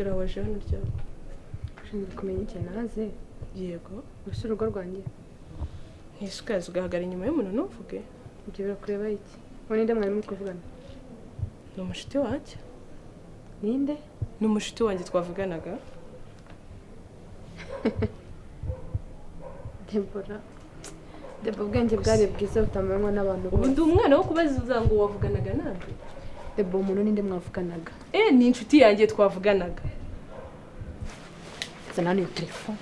Garawaje hano ryo. Ushinzwe kumenya iki naze. Yego. Gusa urugo rwanjye. Ntisukaze ugahagara inyuma y'umuntu ntuvuge. Ibyo birakureba iki? Wone nde mwari mukuvugana? Ni umushiti wanjye. Ninde? Ni umushiti wanjye twavuganaga. Debora ubwenge bwari bwiza butamanywa n'abantu bose. Ubundi umwana wo kubaza ngo wavuganaga nande? Debora umuntu ninde mwavuganaga? Ni inshuti yanjye twavuganaga. Zana niyo telefone.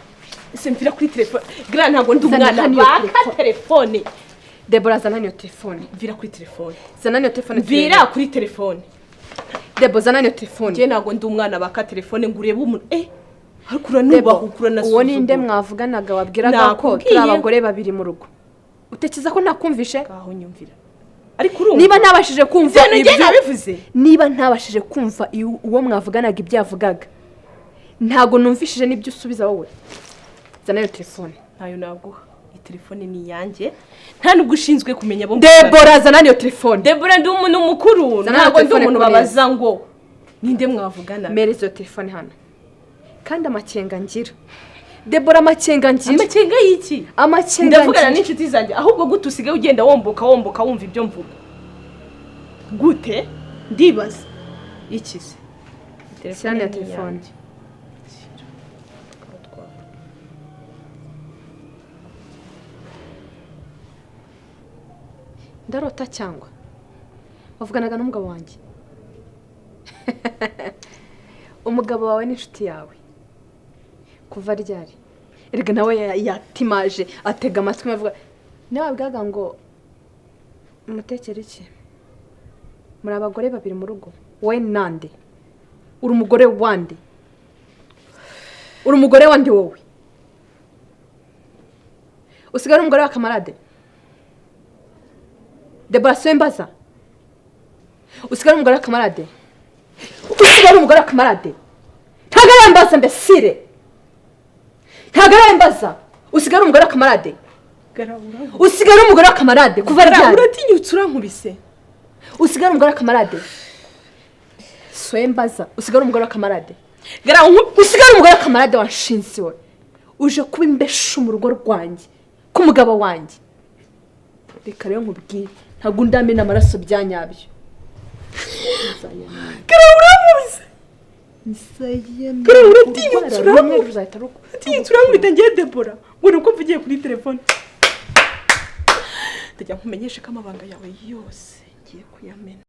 Ese mvira kuri telefone. Gra ntago ndi umwana baka telefone. Debora zana niyo telefone. Mvira kuri telefone. Zana niyo telefone. Mvira kuri telefone. Debora zana niyo telefone. Je ntago ndi umwana baka telefone ngurebe umuntu. Harukura nubaho ukura na. Uwo ninde mwavuganaga wabwiraga ko turi abagore babiri mu rugo. Utekereza ko nakumvishe? Kaho nyumvira. Ariko urumva. Niba ntabashije kumva ibyo nabivuze. Niba ntabashije kumva uwo mwavuganaga ibyavugaga. Ntago numvishije nibyo usubiza wowe. Zana iyo telefone. Ntayo naguha. Iyi telefone ni yanjye. Nta nubwo ushinzwe kumenya bo. Debora zana iyo telefone. Debora ndi umuntu mukuru. Ntago ndi umuntu babaza ngo ninde mwavugana. Mereza iyo telefone hano. Kandi amakenga ngira. Debora amakenga ngira. Amakenga y'iki? Amakenga. Ndavugana n'inshuti zanjye ahubwo gute usigaye ugenda womboka wumva ibyo mvuga. Gute? Ndibaza. Iki se? Telefone ya telefone. Ndarota cyangwa wavuganaga n'umugabo wanjye. Umugabo wawe n'inshuti yawe kuva ryari? Erega nawe yatimaje atega amatwi avuga nawe abwaga ngo mutekere iki? Muri abagore babiri mu rugo. Wowe nande? Uri umugore wande? Uri umugore wande wowe? Usigara umugore wa kamarade? Debora Sembaza. Usigara umugore wa kamarade? Usigara umugore wa kamarade? Ntagarembaza mbesire. Ntagarembaza. Usigara umugore wa kamarade? Garabura. Usigara umugore wa kamarade kuva ryari? Uratinyutse urankubise. Usigara umugore wa kamarade? Sembaza. Usigara umugore wa kamarade? Usigara umugore wa kamarade wanshinzi we. Uje kuba imbeshu mu rugo rwanjye ku mugabo wanjye. Reka rero nkubwire ntago ndamena amaraso byanyabyo. Garabura. Nsayeme. Garabura uratinyutse urankubita urankubita ngiye Debora. Ngo nuko mvugiye kuri telefone. Ndajya nkumenyesha ko amabanga yawe yose ngiye kuyamena.